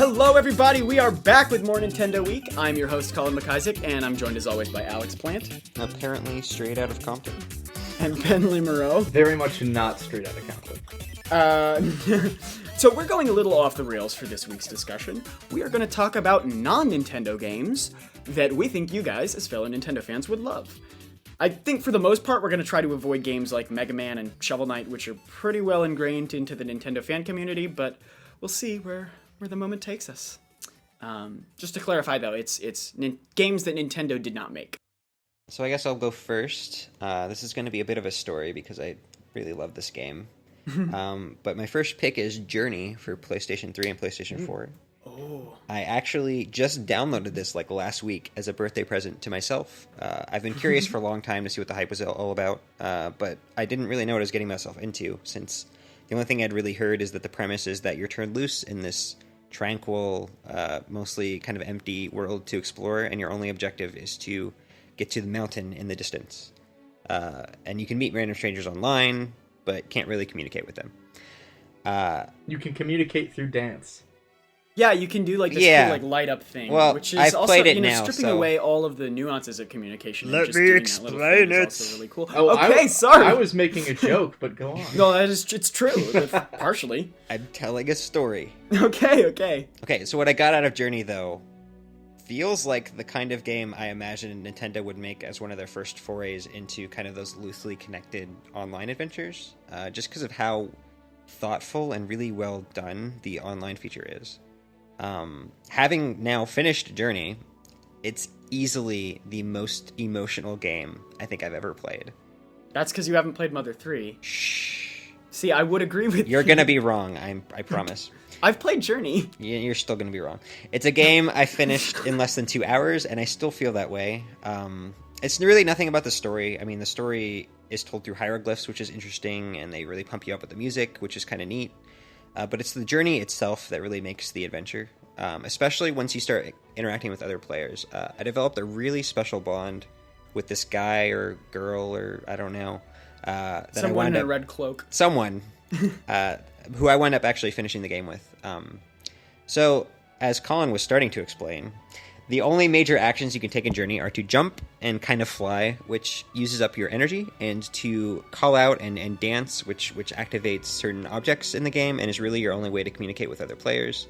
Hello, everybody. We are back with more Nintendo Week. I'm your host, Colin McIsaac, and I'm joined as always by Alex Plant. Apparently straight out of Compton. And Ben Moreau. Very much not straight out of Compton. So we're going a little off the rails for this week's discussion. We are going to talk about non-Nintendo games that we think you guys, as fellow Nintendo fans, would love. I think for the most part, we're going to try to avoid games like Mega Man and Shovel Knight, which are pretty well ingrained into the Nintendo fan community, but we'll see where the moment takes us. Just to clarify, though, it's games that Nintendo did not make. So I guess I'll go first. This is going to be a bit of a story because I really love this game. But my first pick is Journey for PlayStation 3 and PlayStation 4. Oh. I actually just downloaded this like last week as a birthday present to myself. I've been curious for a long time to see what the hype was all about, but I didn't really know what I was getting myself into, since the only thing I'd really heard is that the premise is that you're turned loose in this tranquil, mostly kind of empty world to explore, and your only objective is to get to the mountain in the distance. And you can meet random strangers online, but can't really communicate with them. You can communicate through dance. Yeah, you can do like this cool like light up thing, which is I've also played it now, stripping away all of the nuances of communication. Let and just me doing explain that little thing it. is also really cool. Oh, okay, sorry. I was making a joke, but go on. No, it's true, partially. I'm telling a story. Okay. Okay, so what I got out of Journey, though, feels like the kind of game I imagine Nintendo would make as one of their first forays into kind of those loosely connected online adventures, just because of how thoughtful and really well done the online feature is. Having now finished Journey, it's easily the most emotional game I think I've ever played. That's because you haven't played Mother 3. Shh. See, I would agree with you. You're gonna be wrong, I promise. I've played Journey. You're still gonna be wrong. It's a game I finished in less than 2 hours, and I still feel that way. It's really nothing about the story. I mean, the story is told through hieroglyphs, which is interesting, and they really pump you up with the music, which is kind of neat. But it's the journey itself that really makes the adventure, especially once you start interacting with other players. I developed a really special bond with this guy or girl, or I don't know. Someone in a red cloak. Someone who I wound up actually finishing the game with. So, as Colin was starting to explain, the only major actions you can take in Journey are to jump and kind of fly, which uses up your energy, and to call out and dance, which activates certain objects in the game and is really your only way to communicate with other players.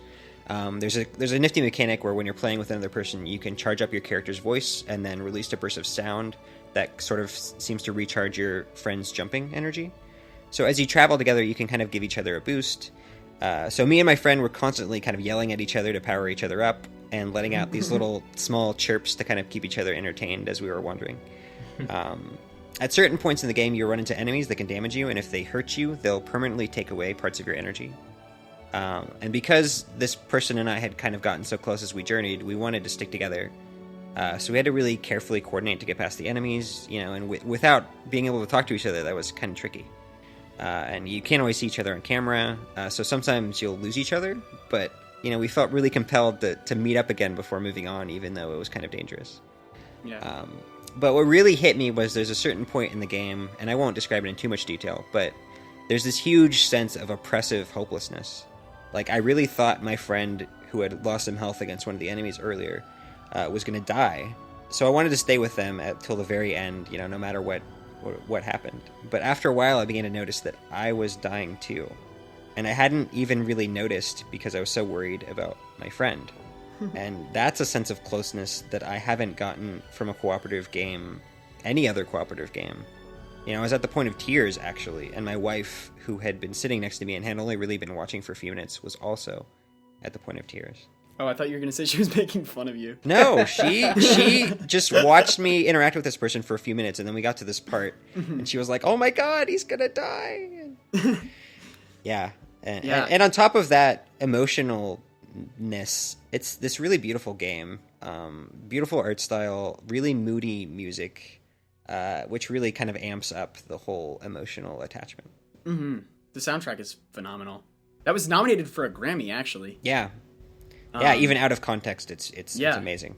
There's a nifty mechanic where when you're playing with another person, you can charge up your character's voice and then release a burst of sound that sort of seems to recharge your friend's jumping energy. So as you travel together, you can kind of give each other a boost. So me and my friend were constantly kind of yelling at each other to power each other up, and letting out these little small chirps to kind of keep each other entertained as we were wandering. At certain points in the game, you run into enemies that can damage you, and if they hurt you, they'll permanently take away parts of your energy. And because this person and I had kind of gotten so close as we journeyed, we wanted to stick together. So we had to really carefully coordinate to get past the enemies, and without being able to talk to each other, that was kind of tricky. And you can't always see each other on camera, so sometimes you'll lose each other, but we felt really compelled to meet up again before moving on, even though it was kind of dangerous. Yeah. But what really hit me was there's a certain point in the game, and I won't describe it in too much detail, but there's this huge sense of oppressive hopelessness. Like, I really thought my friend, who had lost some health against one of the enemies earlier, was going to die. So I wanted to stay with them till the very end, no matter what happened. But after a while, I began to notice that I was dying too. And I hadn't even really noticed because I was so worried about my friend. And that's a sense of closeness that I haven't gotten from a cooperative game, any other cooperative game. I was at the point of tears, actually, and my wife, who had been sitting next to me and had only really been watching for a few minutes, was also at the point of tears. Oh, I thought you were going to say she was making fun of you. No, she just watched me interact with this person for a few minutes, and then we got to this part, and she was like, "Oh my god, he's gonna die!" Yeah. And on top of that emotionalness, it's this really beautiful game, beautiful art style, really moody music, which really kind of amps up the whole emotional attachment. Mm-hmm. The soundtrack is phenomenal. That was nominated for a Grammy, actually. Yeah. Yeah, even out of context, it's amazing.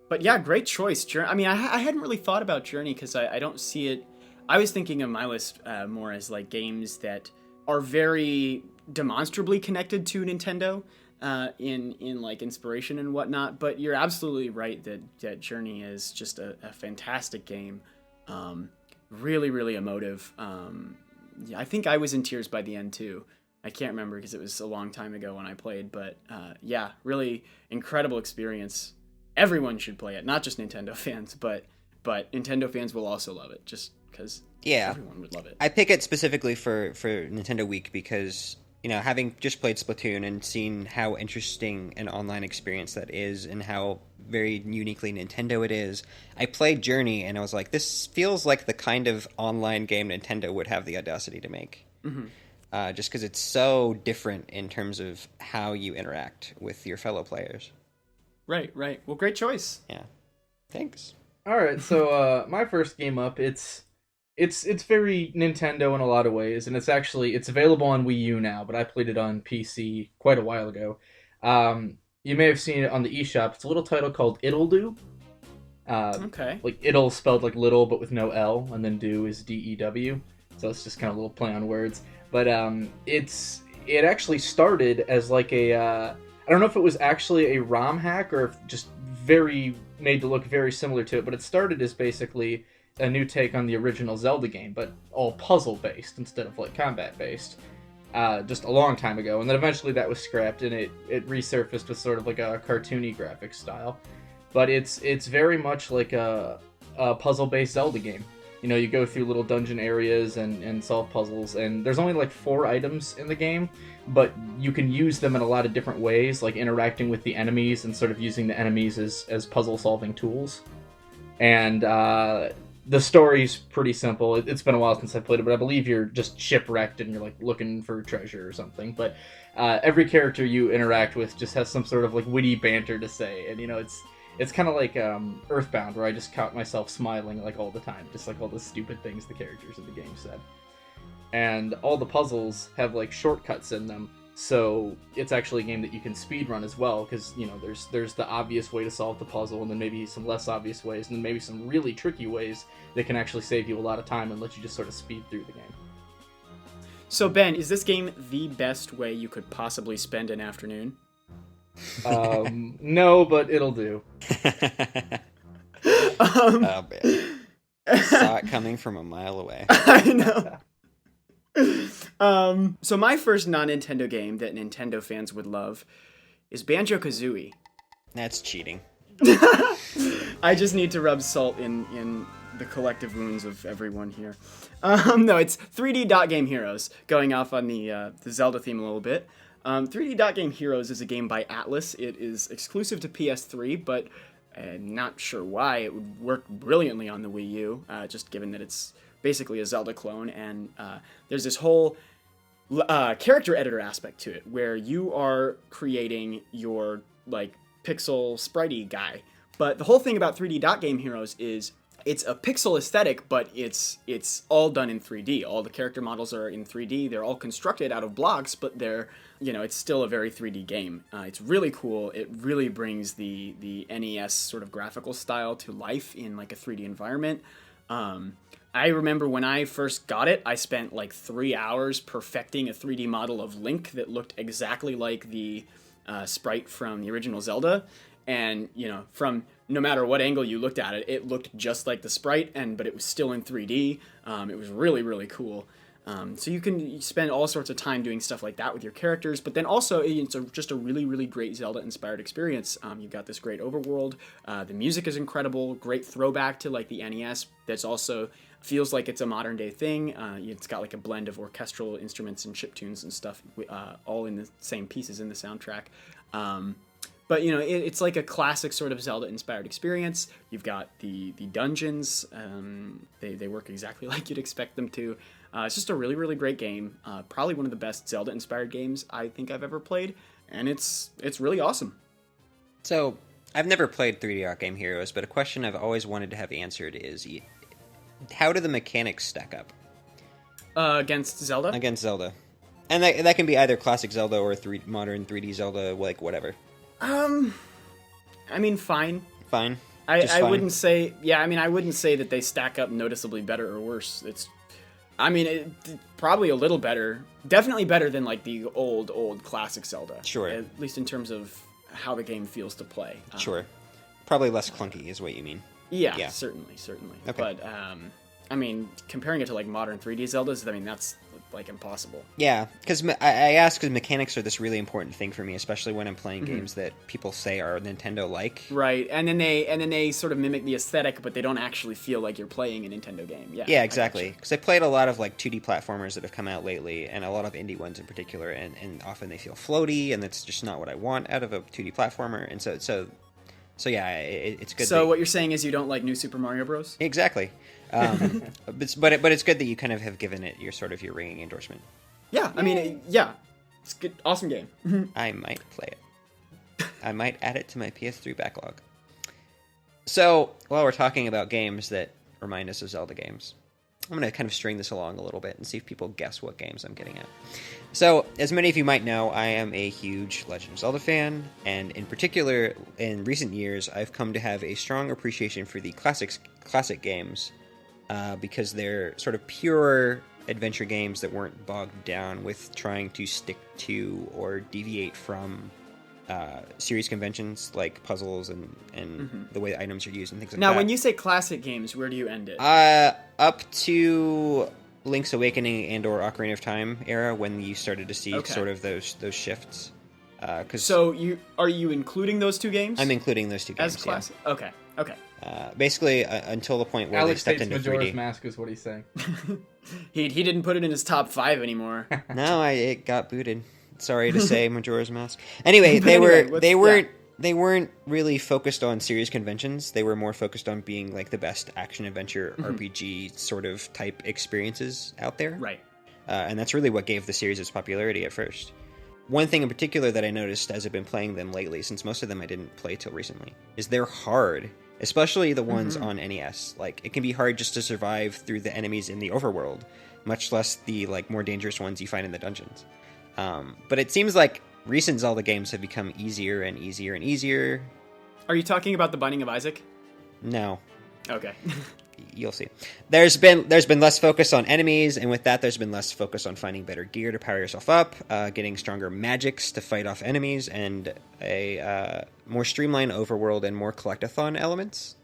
But yeah, great choice. I mean, I hadn't really thought about Journey because I don't see it. I was thinking of my list more as like games that are very demonstrably connected to Nintendo, in like inspiration and whatnot. But you're absolutely right that Journey is just a fantastic game. Really, really emotive. Yeah, I think I was in tears by the end too. I can't remember because it was a long time ago when I played, but yeah, really incredible experience. Everyone should play it, not just Nintendo fans, but Nintendo fans will also love it, just because everyone would love it. I pick it specifically for Nintendo Week because, you know, having just played Splatoon and seen how interesting an online experience that is and how very uniquely Nintendo it is, I played Journey and I was like, this feels like the kind of online game Nintendo would have the audacity to make. Mm-hmm. Just because it's so different in terms of how you interact with your fellow players. Right. Well, great choice. Yeah. Thanks. All right, so my first game up, it's very Nintendo in a lot of ways, and it's available on Wii U now, but I played it on PC quite a while ago. You may have seen it on the eShop. It's a little title called Ittle Dew. Okay. Like Ittle spelled like little, but with no L, and then Dew is D-E-W. So it's just kind of a little play on words. But it actually started as like a I don't know if it was actually a ROM hack or if just made to look very similar to it, but it started as basically a new take on the original Zelda game, but all puzzle based instead of like combat based. Just a long time ago, and then eventually that was scrapped and it resurfaced with sort of like a cartoony graphic style. But it's very much like a puzzle based Zelda game. You know, you go through little dungeon areas and solve puzzles, and there's only like 4 items in the game, but you can use them in a lot of different ways, like interacting with the enemies and sort of using the enemies as puzzle solving tools. And the story's pretty simple. It's been a while since I played it, but I believe you're just shipwrecked and you're like looking for treasure or something. But every character you interact with just has some sort of like witty banter to say, and you know, it's kind of like Earthbound, where I just caught myself smiling like all the time, just like all the stupid things the characters in the game said. And all the puzzles have like shortcuts in them, so it's actually a game that you can speedrun as well, because you know there's the obvious way to solve the puzzle, and then maybe some less obvious ways, and then maybe some really tricky ways that can actually save you a lot of time and let you just sort of speed through the game. So Ben, is this game the best way you could possibly spend an afternoon? No, but it'll do. Oh man, saw it coming from a mile away. I know. So my first non-Nintendo game that Nintendo fans would love is Banjo-Kazooie. That's cheating. I just need to rub salt in the collective wounds of everyone here. No, it's 3D Dot Game Heroes, going off on the Zelda theme a little bit. 3D Dot Game Heroes is a game by Atlas. It is exclusive to PS3, but not sure why it would work brilliantly on the Wii U, just given that it's basically a Zelda clone, and there's this whole character editor aspect to it, where you are creating your like pixel spritey guy. But the whole thing about 3D Dot Game Heroes is it's a pixel aesthetic, but it's all done in 3D. All the character models are in 3D. They're all constructed out of blocks, but they're, you know, it's still a very 3D game. It's really cool. It really brings the NES sort of graphical style to life in like a 3D environment. I remember when I first got it, I spent like 3 hours perfecting a 3D model of Link that looked exactly like the sprite from the original Zelda. And, you know, from no matter what angle you looked at it, it looked just like the sprite, but it was still in 3D. It was really, really cool. So you can spend all sorts of time doing stuff like that with your characters, but then also it's just a really, really great Zelda-inspired experience. You've got this great overworld. The music is incredible, great throwback to like the NES. That's also feels like it's a modern day thing. It's got like a blend of orchestral instruments and chiptunes and stuff, all in the same pieces in the soundtrack. But, you know, it's like a classic sort of Zelda-inspired experience. You've got the dungeons. They work exactly like you'd expect them to. It's just a really, really great game. Probably one of the best Zelda-inspired games I think I've ever played. And it's really awesome. So, I've never played 3D Art Game Heroes, but a question I've always wanted to have answered is, how do the mechanics stack up? Against Zelda? Against Zelda. And that can be either classic Zelda or modern 3D Zelda, like whatever. I mean, fine. Fine. I wouldn't say, I wouldn't say that they stack up noticeably better or worse. I mean, probably a little better. Definitely better than like the old classic Zelda. Sure. At least in terms of how the game feels to play. Sure. Probably less clunky is what you mean. Yeah. Certainly. Okay. But I mean, comparing it to like modern 3D Zeldas, I mean that's like impossible. Yeah, because I ask because mechanics are this really important thing for me, especially when I'm playing games that people say are Nintendo-like. Right, and then they sort of mimic the aesthetic, but they don't actually feel like you're playing a Nintendo game. Yeah. Yeah, exactly. Because I played a lot of like 2D platformers that have come out lately, and a lot of indie ones in particular, and often they feel floaty, and that's just not what I want out of a 2D platformer. And so yeah, it's good. So what you're saying is you don't like New Super Mario Bros? Exactly. But it's good that you kind of have given it your ringing endorsement. Yeah, I mean, it's good, awesome game. I might play it. I might add it to my PS3 backlog. So while we're talking about games that remind us of Zelda games, I'm going to kind of string this along a little bit and see if people guess what games I'm getting at. So, as many of you might know, I am a huge Legend of Zelda fan, and in particular, in recent years, I've come to have a strong appreciation for the classic games, because they're sort of pure adventure games that weren't bogged down with trying to stick to or deviate from series conventions like puzzles and the way items are used and things like that. Now, when you say classic games, where do you end it? Up to Link's Awakening and or Ocarina of Time era, when you started to see sort of those shifts. So are you including those two games? I'm including those two games as classic. Yeah. Okay. Basically, until the point where Alex they stepped hates into Majora's 3D. Mask is what he's saying. He didn't put it in his top 5 anymore. No, it got booted. Sorry to say, Majora's Mask. Anyway, they weren't really focused on series conventions. They were more focused on being like the best action adventure RPG sort of type experiences out there. Right. And that's really what gave the series its popularity at first. One thing in particular that I noticed as I've been playing them lately, since most of them I didn't play till recently, is they're hard, especially the ones on NES. Like, it can be hard just to survive through the enemies in the overworld, much less the like more dangerous ones you find in the dungeons. But it seems like recent Zelda games have become easier and easier and easier. Are you talking about The Binding of Isaac? No. Okay. You'll see. There's been less focus on enemies, and with that, there's been less focus on finding better gear to power yourself up, getting stronger magics to fight off enemies, and a more streamlined overworld and more collectathon elements.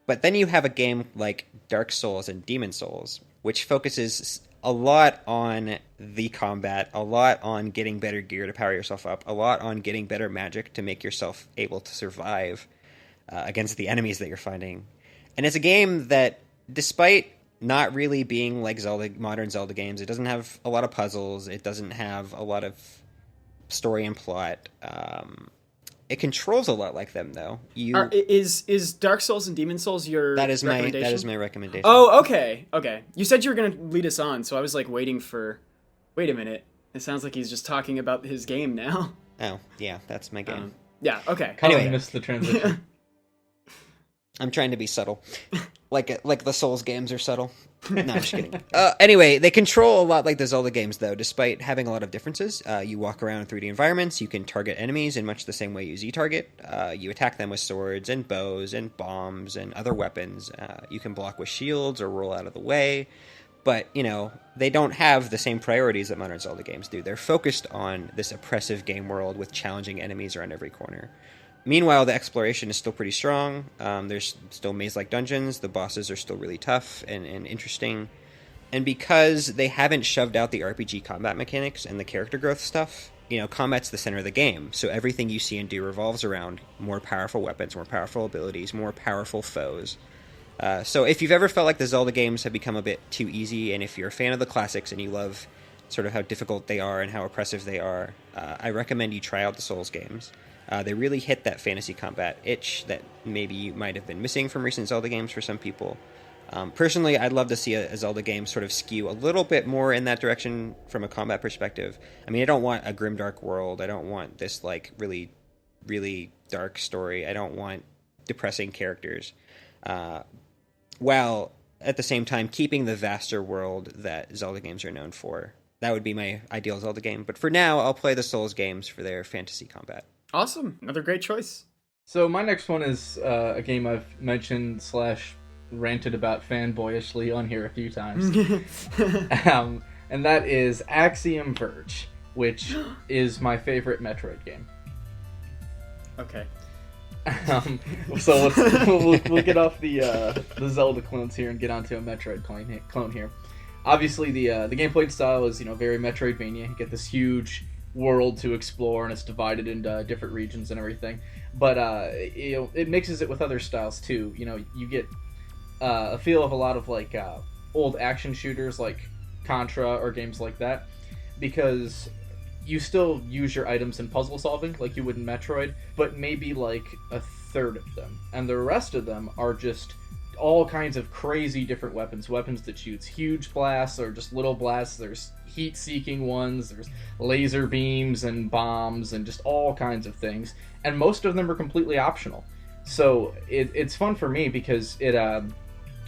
But then you have a game like Dark Souls and Demon Souls, which focuses a lot on the combat, a lot on getting better gear to power yourself up, a lot on getting better magic to make yourself able to survive against the enemies that you're fighting. And it's a game that, despite not really being like modern Zelda games, it doesn't have a lot of puzzles, it doesn't have a lot of story and plot. It controls a lot like them, though. Is Dark Souls and Demon Souls your recommendation? That is my recommendation. Oh, okay. You said you were going to lead us on, so I was like waiting for... Wait a minute. It sounds like he's just talking about his game now. Oh, yeah, that's my game. Yeah, okay. Colin missed the transition. I'm trying to be subtle. Like the Souls games are subtle. No, I'm just kidding. Anyway, they control a lot like the Zelda games, though, despite having a lot of differences. You walk around in 3D environments, you can target enemies in much the same way you Z-target. You attack them with swords and bows and bombs and other weapons. You can block with shields or roll out of the way. But, they don't have the same priorities that modern Zelda games do. They're focused on this oppressive game world with challenging enemies around every corner. Meanwhile, the exploration is still pretty strong. There's still maze-like dungeons. The bosses are still really tough and interesting. And because they haven't shoved out the RPG combat mechanics and the character growth stuff, combat's the center of the game. So everything you see and do revolves around more powerful weapons, more powerful abilities, more powerful foes. So if you've ever felt like the Zelda games have become a bit too easy, and if you're a fan of the classics and you love sort of how difficult they are and how oppressive they are, I recommend you try out the Souls games. They really hit that fantasy combat itch that maybe you might have been missing from recent Zelda games for some people. Personally, I'd love to see a Zelda game sort of skew a little bit more in that direction from a combat perspective. I mean, I don't want a grimdark world. I don't want this, like, really, really dark story. I don't want depressing characters. While, at the same time, keeping the vaster world that Zelda games are known for. That would be my ideal Zelda game. But for now, I'll play the Souls games for their fantasy combat. Awesome. Another great choice. So my next one is a game I've mentioned / ranted about fanboyishly on here a few times. And that is Axiom Verge, which is my favorite Metroid game. Okay. So we'll get off the Zelda clones here and get onto a Metroid clone here. Obviously, the gameplay style is very Metroidvania. You get this huge world to explore, and it's divided into different regions and everything. But it mixes it with other styles too. You get a feel of a lot of like old action shooters like Contra or games like that, because you still use your items in puzzle solving like you would in Metroid, but maybe like a third of them, and the rest of them are just all kinds of crazy different weapons that shoots huge blasts or just little blasts. There's heat-seeking ones, there's laser beams and bombs and just all kinds of things, and most of them are completely optional. So it's fun for me because it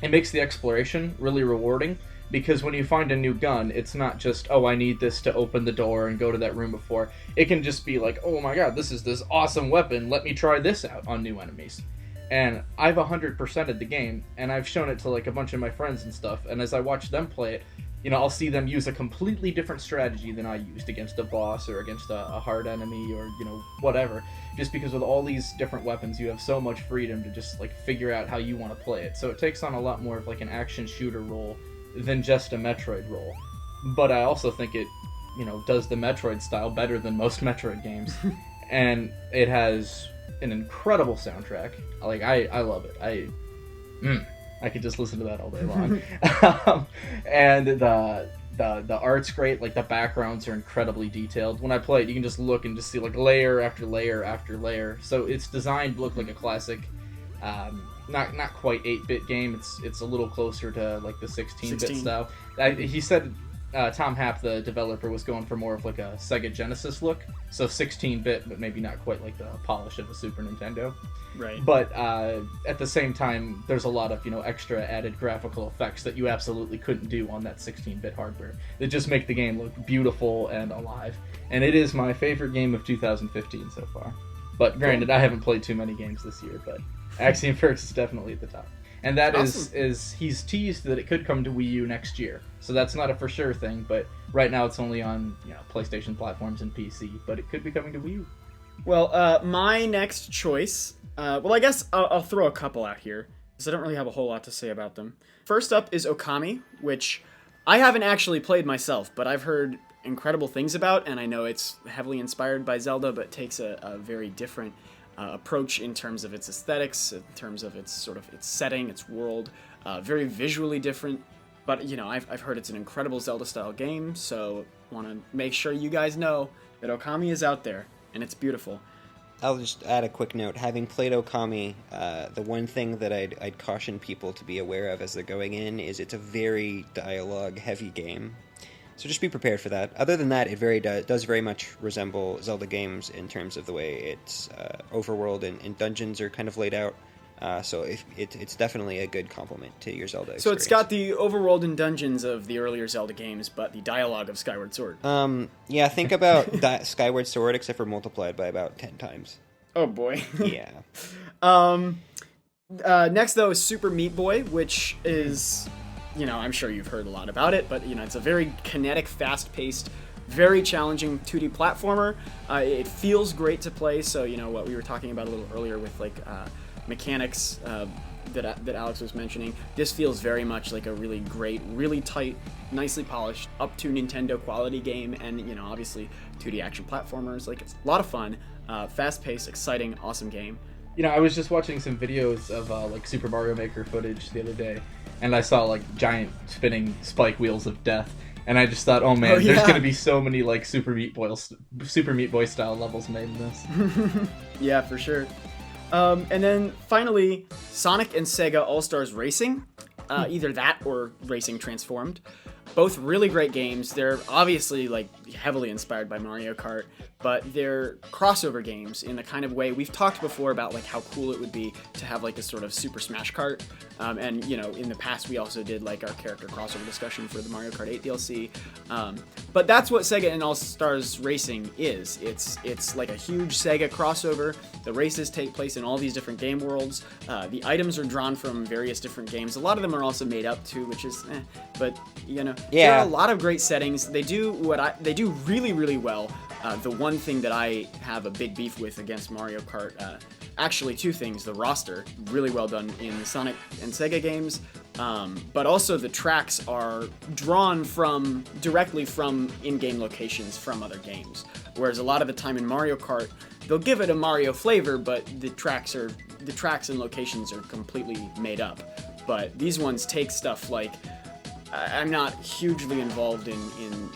makes the exploration really rewarding, because when you find a new gun, it's not just, oh, I need this to open the door and go to that room before. It can just be like, oh my god, this is this awesome weapon, let me try this out on new enemies. And I've 100%ed the game, and I've shown it to like a bunch of my friends and stuff, and as I watch them play it, I'll see them use a completely different strategy than I used against a boss or against a hard enemy or, whatever. Just because with all these different weapons, you have so much freedom to just like figure out how you want to play it. So it takes on a lot more of like an action shooter role than just a Metroid role. But I also think it, does the Metroid style better than most Metroid games. And it has an incredible soundtrack. Like, I love it. I could just listen to that all day long. And the art's great. Like, the backgrounds are incredibly detailed. When I play it, you can just look and just see like layer after layer after layer. So it's designed to look like a classic, not quite 8-bit game. It's a little closer to like the 16-bit style. He said Tom Happ, the developer, was going for more of like a Sega Genesis look, so 16-bit, but maybe not quite like the polish of a Super Nintendo. Right. But at the same time, there's a lot of extra added graphical effects that you absolutely couldn't do on that 16-bit hardware that just make the game look beautiful and alive. And it is my favorite game of 2015 so far. But granted, I haven't played too many games this year, but Axiom Verge is definitely at the top. And that awesome. is he's teased that it could come to Wii U next year. So that's not a for sure thing, but right now it's only on PlayStation platforms and PC, but it could be coming to Wii U. Well, my next choice, I guess I'll throw a couple out here, because I don't really have a whole lot to say about them. First up is Okami, which I haven't actually played myself, but I've heard incredible things about, and I know it's heavily inspired by Zelda, but takes a very different approach in terms of its aesthetics, in terms of its sort of its setting, its world, very visually different. But I've heard it's an incredible Zelda-style game, so want to make sure you guys know that Okami is out there and it's beautiful. I'll just add a quick note. Having played Okami, the one thing that I'd caution people to be aware of as they're going in is it's a very dialogue-heavy game. So just be prepared for that. Other than that, it does very much resemble Zelda games in terms of the way its overworld and dungeons are kind of laid out. So it's definitely a good complement to your Zelda experience. So it's got the overworld and dungeons of the earlier Zelda games, but the dialogue of Skyward Sword. Yeah, think about Skyward Sword, except for multiplied by about 10 times. Oh boy. Yeah. Next, though, is Super Meat Boy, which is... I'm sure you've heard a lot about it, but, it's a very kinetic, fast-paced, very challenging 2D platformer. It feels great to play, so, what we were talking about a little earlier with, like, mechanics that Alex was mentioning, this feels very much like a really great, really tight, nicely polished, up to Nintendo quality game, and, obviously, 2D action platformers. Like, it's a lot of fun, fast-paced, exciting, awesome game. I was just watching some videos of, like, Super Mario Maker footage the other day, and I saw like giant spinning spike wheels of death, and I just thought, oh man, there's gonna be so many like Super Meat Boy style levels made in this. Yeah, for sure. And then finally, Sonic and Sega All-Stars Racing, either that or Racing Transformed. Both really great games. They're obviously like heavily inspired by Mario Kart, but they're crossover games in the kind of way we've talked before about like how cool it would be to have like a sort of Super Smash Kart. And you know, in the past we also did like our character crossover discussion for the Mario Kart 8 DLC. But that's what Sega and All Stars Racing is. It's like a huge Sega crossover. The races take place in all these different game worlds. The items are drawn from various different games. A lot of them are also made up too, which is but you know, there are a lot of great settings. They do really, really well. The one thing that I have a big beef with against Mario Kart, actually two things: the roster, really well done in the Sonic and Sega games, but also the tracks are drawn directly from in-game locations from other games. Whereas a lot of the time in Mario Kart, they'll give it a Mario flavor, but the tracks and locations are completely made up. But these ones take stuff like, I'm not hugely involved in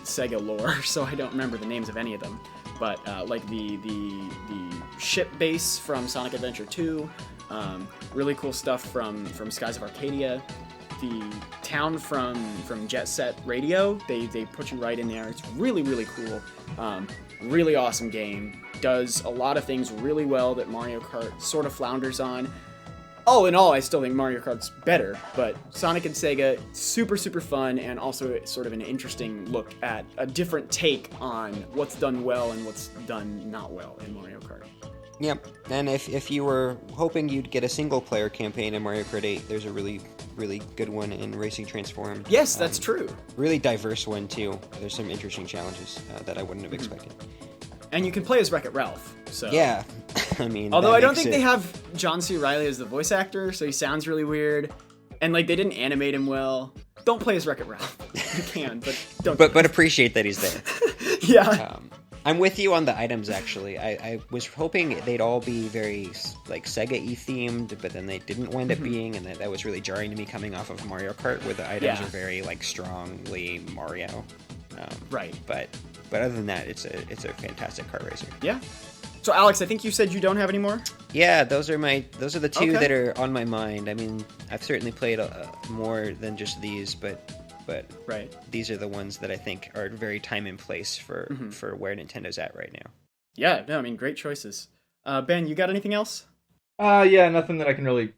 Sega lore, so I don't remember the names of any of them. But like the ship base from Sonic Adventure 2, really cool stuff from Skies of Arcadia, the town from Jet Set Radio, they put you right in there. It's really, really cool. Really awesome game. Does a lot of things really well that Mario Kart sort of flounders on. All in all, I still think Mario Kart's better, but Sonic and Sega, super, super fun, and also sort of an interesting look at a different take on what's done well and what's done not well in Mario Kart. Yep, and if you were hoping you'd get a single-player campaign in Mario Kart 8, there's a really, really good one in Racing Transformed. Yes, that's true. Really diverse one, too. There's some interesting challenges that I wouldn't have expected. And you can play as Wreck-It Ralph, so... Yeah, I mean... Although I don't think they have John C. Reilly as the voice actor, so he sounds really weird. And, like, they didn't animate him well. Don't play as Wreck-It Ralph. You can, but don't... But appreciate that he's there. Yeah. I'm with you on the items, actually. I was hoping they'd all be very, like, Sega-y themed, but then they didn't wind up being, and that was really jarring to me coming off of Mario Kart, where the items are very, like, strongly Mario. Right. But other than that, it's a fantastic kart racer. Yeah. So Alex, I think you said you don't have any more? Yeah, those are the two that are on my mind. I mean, I've certainly played more than just these, but right. These are the ones that I think are very time and place for where Nintendo's at right now. Yeah, no, I mean, great choices. Ben, you got anything else? Yeah, nothing that I can really,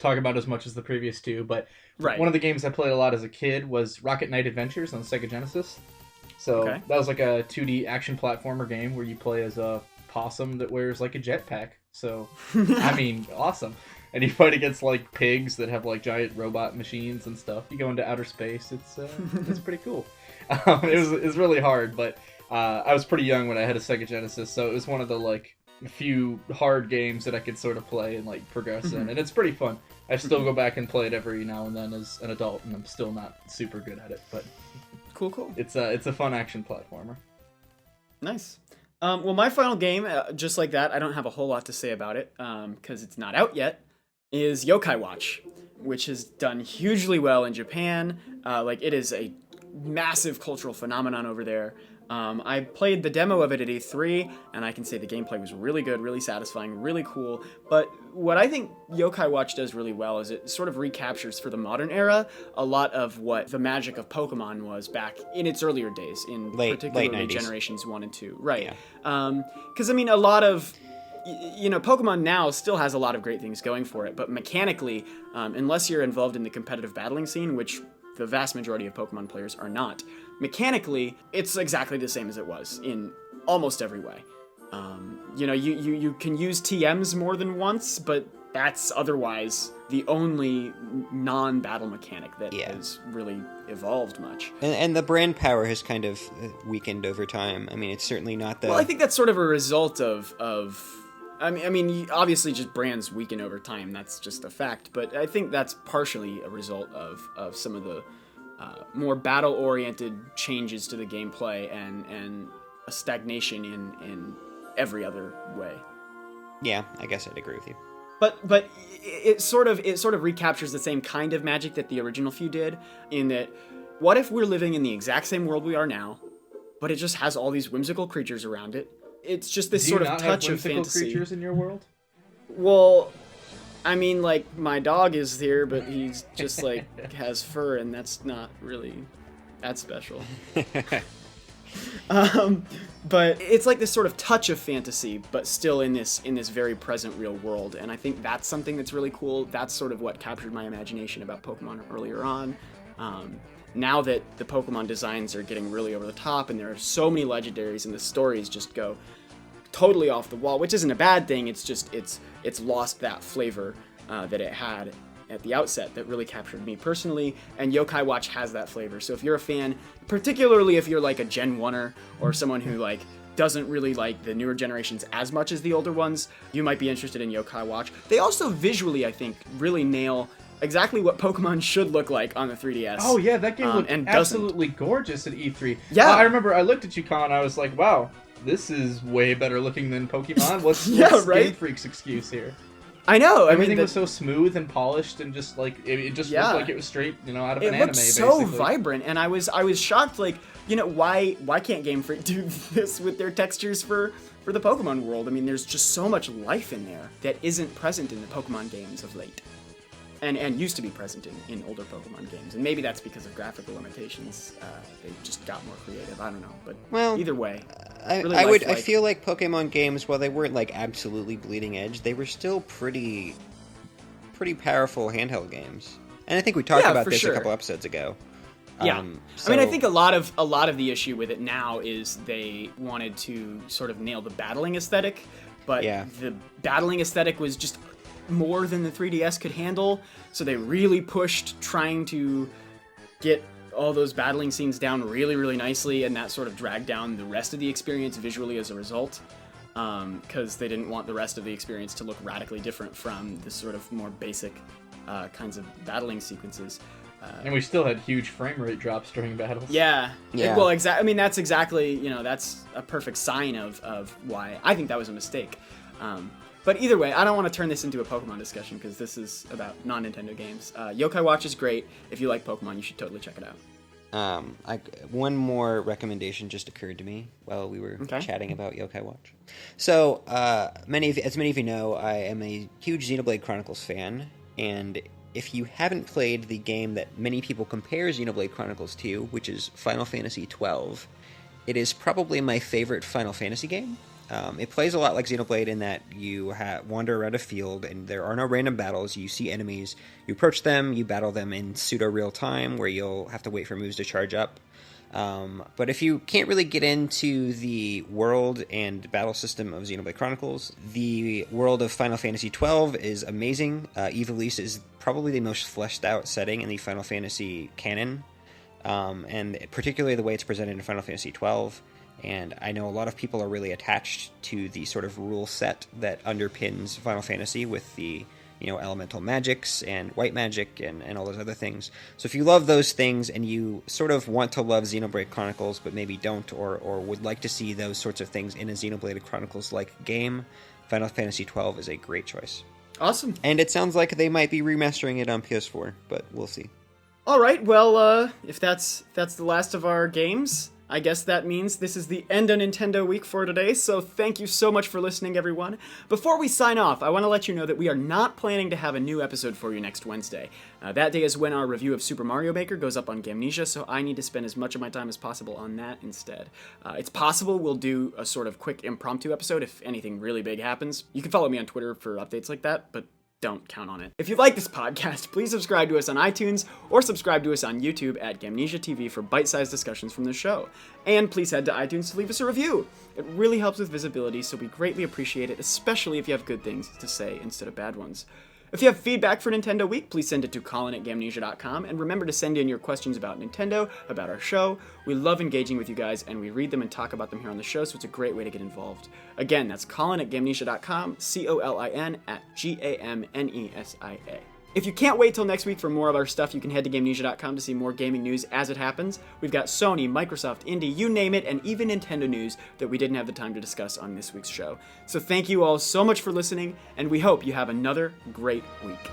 talk about as much as the previous two, but one of the games I played a lot as a kid was Rocket Knight Adventures on Sega Genesis. So that was like a 2D action platformer game where you play as a possum that wears like a jetpack. So, I mean, awesome. And you fight against like pigs that have like giant robot machines and stuff. You go into outer space. It's pretty cool. It was really hard, but I was pretty young when I had a Sega Genesis, so it was one of the like few hard games that I could sort of play and like progress in, and it's pretty fun. I still go back and play it every now and then as an adult, and I'm still not super good at it, but cool. It's a fun action platformer. Nice. Well, my final game, just like that, I don't have a whole lot to say about it because it's not out yet, is Yokai Watch, which has done hugely well in Japan. It is a massive cultural phenomenon over there. I played the demo of it at E3, and I can say the gameplay was really good, really satisfying, really cool. But what I think Yokai Watch does really well is it sort of recaptures for the modern era a lot of what the magic of Pokemon was back in its earlier days, in particularly late 90s. Generations 1 and 2. Right. Yeah. Because, I mean, a lot of... Pokemon now still has a lot of great things going for it, but mechanically, unless you're involved in the competitive battling scene, which the vast majority of Pokemon players are not, mechanically, it's exactly the same as it was in almost every way. You can use TMs more than once, but that's otherwise the only non-battle mechanic that has really evolved much. And the brand power has kind of weakened over time. I mean, it's certainly not the... Well, I think that's sort of a result of I mean, obviously just brands weaken over time, that's just a fact, but I think that's partially a result of some of the more battle-oriented changes to the gameplay and a stagnation in every other way. Yeah, I guess I'd agree with you. But it sort of recaptures the same kind of magic that the original few did, in that, what if we're living in the exact same world we are now, but it just has all these whimsical creatures around it? It's just this sort of touch of fantasy. Do you not have whimsical creatures in your world? Well, I mean, like, my dog is here, but he's just, like, has fur, and that's not really That's special. But it's like this sort of touch of fantasy, but still in this very present real world. And I think that's something that's really cool. That's sort of what captured my imagination about Pokemon earlier on. Now that the Pokemon designs are getting really over the top and there are so many legendaries and the stories just go totally off the wall, which isn't a bad thing. It's just, it's lost that flavor that it had at the outset that really captured me personally, and Yokai Watch has that flavor. So if you're a fan, particularly if you're like a Gen 1er or someone who like doesn't really like the newer generations as much as the older ones, you might be interested in Yokai Watch. They also visually, I think, really nail exactly what Pokemon should look like on the 3DS. Oh yeah, that game looked and absolutely gorgeous at E3. Yeah. I remember I looked at you, Colin, and I was like, wow, this is way better looking than Pokemon. What's right? Game Freak's excuse here? I know. Everything was so smooth and polished, and just like it just looked like it was straight, out of an anime. It looked so vibrant, and I was shocked. Like, why can't Game Freak do this with their textures for the Pokemon world? I mean, there's just so much life in there that isn't present in the Pokemon games of late, and used to be present in older Pokemon games. And maybe that's because of graphical limitations. They just got more creative. I don't know, but either way. I feel like Pokemon games, while they weren't like absolutely bleeding edge, they were still pretty powerful handheld games. And I think we talked about this a couple episodes ago. Yeah, I mean, I think a lot of the issue with it now is they wanted to sort of nail the battling aesthetic, but the battling aesthetic was just more than the 3DS could handle. So they really pushed trying to get all those battling scenes down really, really nicely, and that sort of dragged down the rest of the experience visually as a result, because they didn't want the rest of the experience to look radically different from the sort of more basic kinds of battling sequences. And we still had huge frame rate drops during battles. Yeah. Well, I mean, that's exactly, that's a perfect sign of why I think that was a mistake. But either way, I don't want to turn this into a Pokemon discussion because this is about non-Nintendo games. Yokai Watch is great. If you like Pokemon, you should totally check it out. One more recommendation just occurred to me while we were chatting about Yokai Watch. So, as many of you know, I am a huge Xenoblade Chronicles fan, and if you haven't played the game that many people compare Xenoblade Chronicles to, which is Final Fantasy XII, it is probably my favorite Final Fantasy game. It plays a lot like Xenoblade in that you wander around a field and there are no random battles. You see enemies, you approach them, you battle them in pseudo-real time where you'll have to wait for moves to charge up. But if you can't really get into the world and battle system of Xenoblade Chronicles, the world of Final Fantasy XII is amazing. Ivalice is probably the most fleshed out setting in the Final Fantasy canon, and particularly the way it's presented in Final Fantasy XII. And I know a lot of people are really attached to the sort of rule set that underpins Final Fantasy with the, elemental magics and white magic and all those other things. So if you love those things and you sort of want to love Xenoblade Chronicles but maybe don't or would like to see those sorts of things in a Xenoblade Chronicles-like game, Final Fantasy XII is a great choice. Awesome. And it sounds like they might be remastering it on PS4, but we'll see. All right, well, if that's the last of our games, I guess that means this is the end of Nintendo Week for today, so thank you so much for listening, everyone. Before we sign off, I want to let you know that we are not planning to have a new episode for you next Wednesday. That day is when our review of Super Mario Maker goes up on Gamnesia, so I need to spend as much of my time as possible on that instead. It's possible we'll do a sort of quick impromptu episode if anything really big happens. You can follow me on Twitter for updates like that, but don't count on it. If you like this podcast, please subscribe to us on iTunes or subscribe to us on YouTube at Gamnesia TV for bite-sized discussions from the show. And please head to iTunes to leave us a review. It really helps with visibility, so we greatly appreciate it, especially if you have good things to say instead of bad ones. If you have feedback for Nintendo Week, please send it to colin@gamnesia.com, and remember to send in your questions about Nintendo, about our show. We love engaging with you guys, and we read them and talk about them here on the show, so it's a great way to get involved. Again, that's colin@gamnesia.com, COLIN@GAMNESIA. If you can't wait till next week for more of our stuff, you can head to Gamnesia.com to see more gaming news as it happens. We've got Sony, Microsoft, Indie, you name it, and even Nintendo news that we didn't have the time to discuss on this week's show. So thank you all so much for listening, and we hope you have another great week.